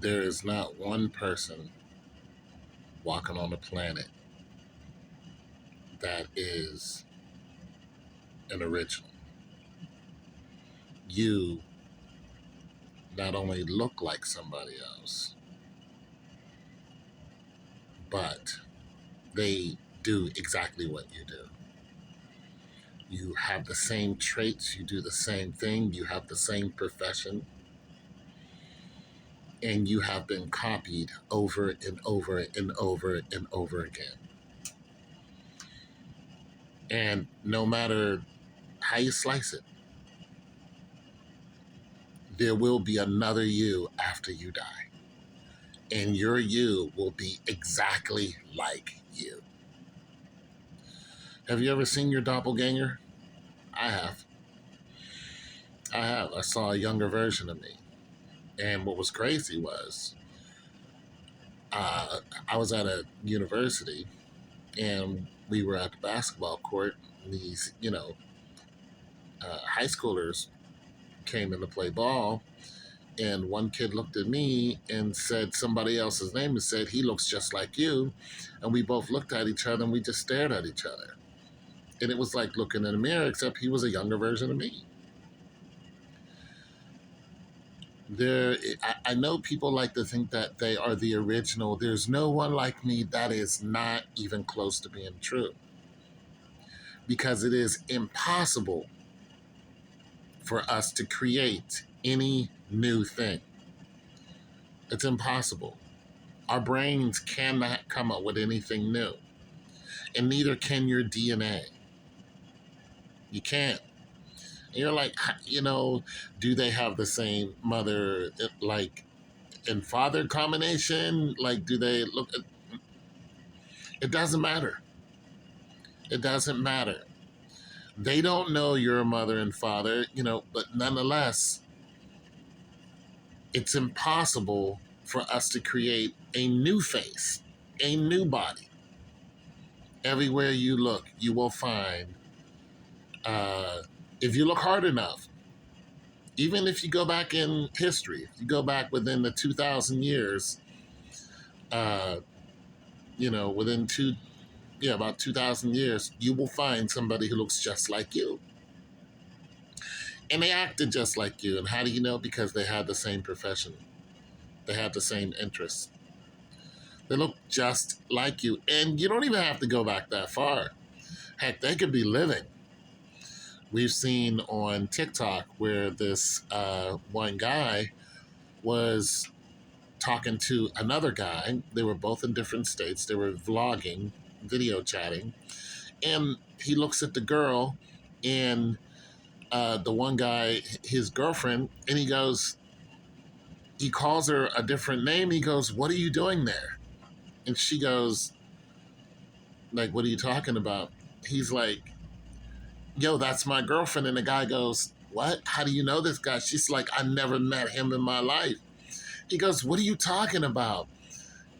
There is not one person walking on the planet that is an original. You not only look like somebody else, but they do exactly what you do. You have the same traits, you do the same thing, you have the same profession, and you have been copied over and over and over and over again. And no matter how you slice it, there will be another you after you die. And your you will be exactly like you. Have you ever seen your doppelganger? I have. I have. I saw a younger version of me. And what was crazy was I was at a university and we were at the basketball court. And these, high schoolers came in to play ball. And one kid looked at me and said somebody else's name and said, "He looks just like you." And we both looked at each other and we just stared at each other. And it was like looking in a mirror, except he was a younger version of me. I know people like to think that they are the original. There's no one like me. That is not even close to being true, because it is impossible for us to create any new thing. It's impossible. Our brains cannot come up with anything new, and neither can your DNA. You can't. And you're like, do they have the same mother, like, and father combination? Like, do they look? It doesn't matter. It doesn't matter. They don't know your mother and father, but nonetheless, it's impossible for us to create a new face, a new body. Everywhere you look, you will find, if you look hard enough, even if you go back in history, if you go back within the 2,000 years, uh, within about 2,000 years, you will find somebody who looks just like you. And they acted just like you. And how do you know? Because they had the same profession. They had the same interests. They look just like you. And you don't even have to go back that far. Heck, they could be living. We've seen on TikTok where this one guy was talking to another guy. They were both in different states. They were vlogging, video chatting. And he looks at the girl and the one guy, his girlfriend, and he calls her a different name. He goes, "What are you doing there?" And she goes, like, "What are you talking about?" He's like, "Yo, that's my girlfriend." And the guy goes, "What? How do you know this guy?" She's like, "I never met him in my life." He goes, "What are you talking about?"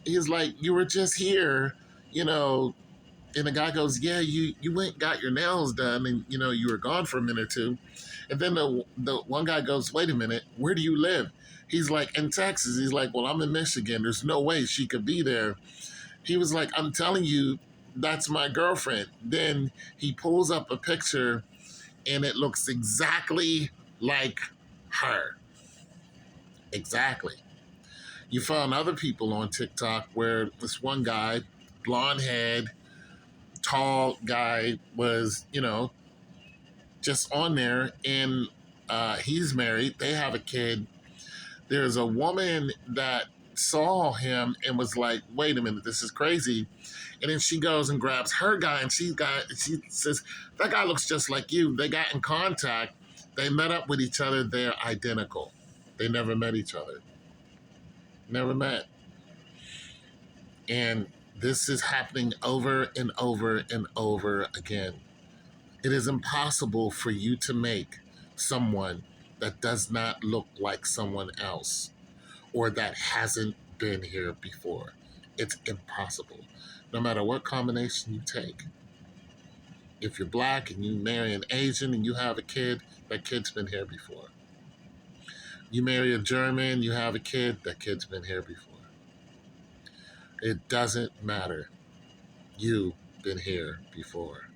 He's like, "You were just here, you know." And the guy goes, "Yeah, you went and got your nails done, and you were gone for a minute or two." And then the one guy goes, "Wait a minute, where do you live?" He's like, "In Texas." He's like, "Well, I'm in Michigan. There's no way she could be there." He was like, "I'm telling you, that's my girlfriend." Then he pulls up a picture, and it looks exactly like her. Exactly. You found other people on TikTok where this one guy, blonde head, tall guy, was, just on there, and he's married. They have a kid. There's a woman that saw him and was like, "Wait a minute, this is crazy." And then she goes and grabs her guy, and she says, "That guy looks just like you." They got in contact. They met up with each other. They're identical. They never met each other. Never met. And this is happening over and over and over again. It is impossible for you to make someone that does not look like someone else or that hasn't been here before. It's impossible, no matter what combination you take. If you're black and you marry an Asian and you have a kid, that kid's been here before. You marry a German, you have a kid, that kid's been here before. It doesn't matter. You've been here before.